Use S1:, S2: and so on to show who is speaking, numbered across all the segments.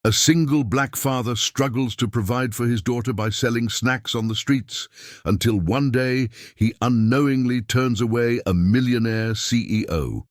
S1: A single black father struggles to provide for his daughter by selling snacks on the streets, until one day he unknowingly turns away a millionaire CEO.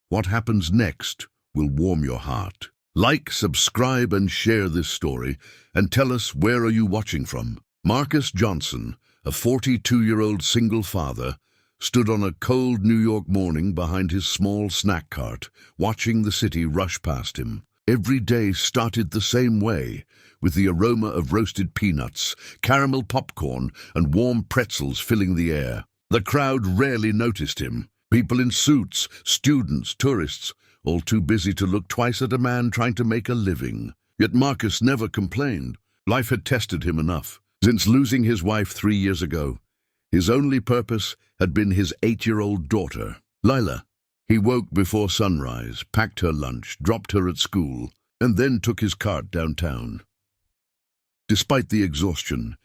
S1: What happens next will warm your heart. Like, subscribe, and share this story, and tell us, where are you watching from? Marcus Johnson, a 42-year-old single father, stood on a cold New York morning behind his small snack cart, watching the city rush past him. Every day started the same way, with the aroma of roasted peanuts, caramel popcorn, and warm pretzels filling the air. The crowd rarely noticed him. People in suits, students, tourists, all too busy to look twice at a man trying to make a living. Yet Marcus never complained. Life had tested him enough. Since losing his wife 3 years ago, his only purpose had been his 8-year-old daughter, Lila. He woke before sunrise, packed her lunch, dropped her at school, and then took his cart downtown. Despite the exhaustion,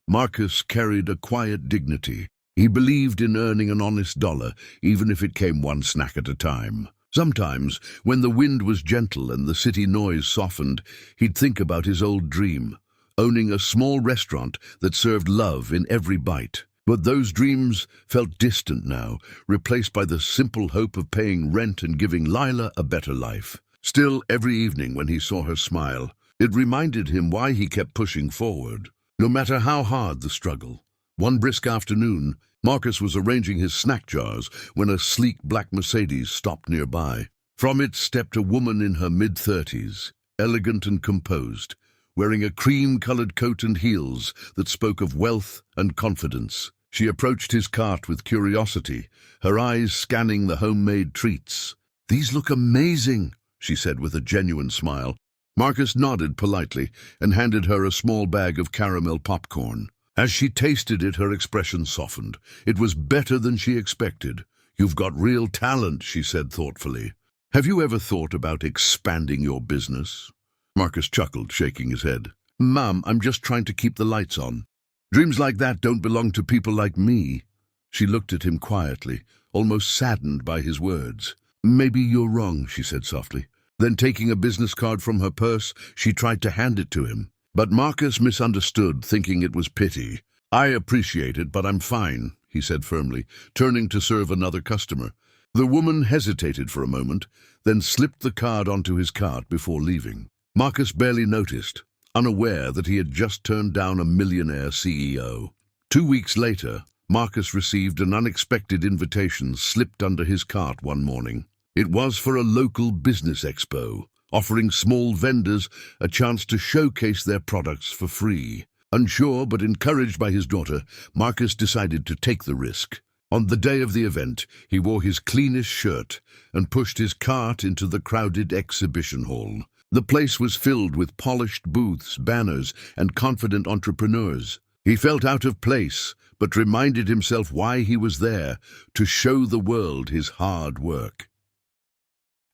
S1: Marcus carried a quiet dignity. He believed in earning an honest dollar, even if it came one snack at a time. Sometimes, when the wind was gentle and the city noise softened, he'd think about his old dream, owning a small restaurant that served love in every bite. But those dreams felt distant now, replaced by the simple hope of paying rent and giving Lila a better life. Still, every evening when he saw her smile, it reminded him why he kept pushing forward, no matter how hard the struggle. One brisk afternoon, Marcus was arranging his snack jars when a sleek black Mercedes stopped nearby. From it stepped a woman in her mid-30s, elegant and composed, wearing a cream-colored coat and heels that spoke of wealth and confidence. She approached his cart with curiosity, her eyes scanning the homemade treats. "These look amazing," she said with a genuine smile. Marcus nodded politely and handed her a small bag of caramel popcorn. As she tasted it, her expression softened. It was better than she expected. "You've got real talent," she said thoughtfully. "Have you ever thought about expanding your business?" Marcus chuckled, shaking his head. "Mom, I'm just trying to keep the lights on. Dreams like that don't belong to people like me." She looked at him quietly, almost saddened by his words. "Maybe you're wrong," she said softly. Then, taking a business card from her purse, she tried to hand it to him. But Marcus misunderstood, thinking it was pity. "I appreciate it, but I'm fine," he said firmly, turning to serve another customer. The woman hesitated for a moment, then slipped the card onto his cart before leaving. Marcus barely noticed, unaware that he had just turned down a millionaire CEO. 2 weeks later, Marcus received an unexpected invitation slipped under his cart one morning. It was for a local business expo, offering small vendors a chance to showcase their products for free. Unsure but encouraged by his daughter, Marcus decided to take the risk. On the day of the event, he wore his cleanest shirt and pushed his cart into the crowded exhibition hall. The place was filled with polished booths, banners, and confident entrepreneurs. He felt out of place, but reminded himself why he was there, to show the world his hard work.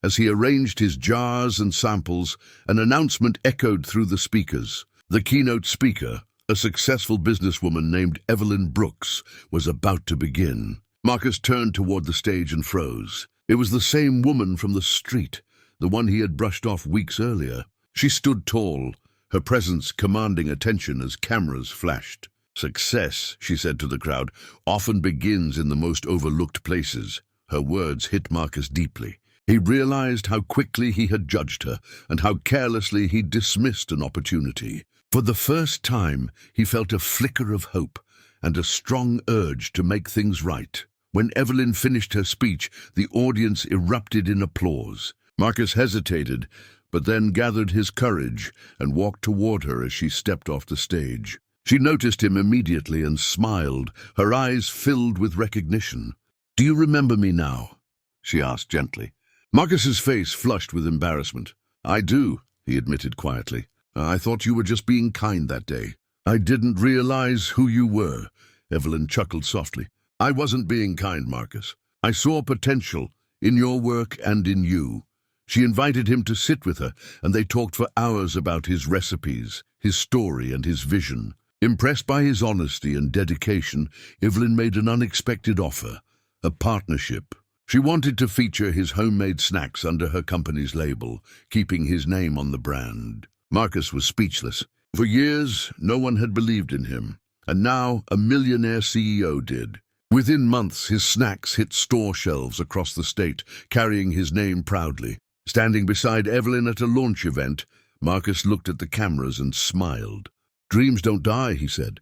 S1: As he arranged his jars and samples, an announcement echoed through the speakers. The keynote speaker, a successful businesswoman named Evelyn Brooks, was about to begin. Marcus turned toward the stage and froze. It was the same woman from the street, the one he had brushed off weeks earlier. She stood tall, her presence commanding attention as cameras flashed. "Success," she said to the crowd, "often begins in the most overlooked places." Her words hit Marcus deeply. He realized how quickly he had judged her and how carelessly he dismissed an opportunity. For the first time, he felt a flicker of hope and a strong urge to make things right. When Evelyn finished her speech, the audience erupted in applause. Marcus hesitated, but then gathered his courage and walked toward her as she stepped off the stage. She noticed him immediately and smiled, her eyes filled with recognition. "Do you remember me now?" she asked gently. Marcus's face flushed with embarrassment. "I do," he admitted quietly. "I thought you were just being kind that day." "I didn't realize who you were," Evelyn chuckled softly. "I wasn't being kind, Marcus. I saw potential in your work and in you." She invited him to sit with her, and they talked for hours about his recipes, his story, and his vision. Impressed by his honesty and dedication, Evelyn made an unexpected offer, a partnership. She wanted to feature his homemade snacks under her company's label, keeping his name on the brand. Marcus was speechless. For years, no one had believed in him, and now a millionaire CEO did. Within months, his snacks hit store shelves across the state, carrying his name proudly. Standing beside Evelyn at a launch event, Marcus looked at the cameras and smiled. "Dreams don't die," he said.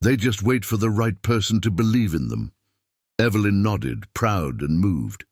S1: "They just wait for the right person to believe in them." Evelyn nodded, proud and moved.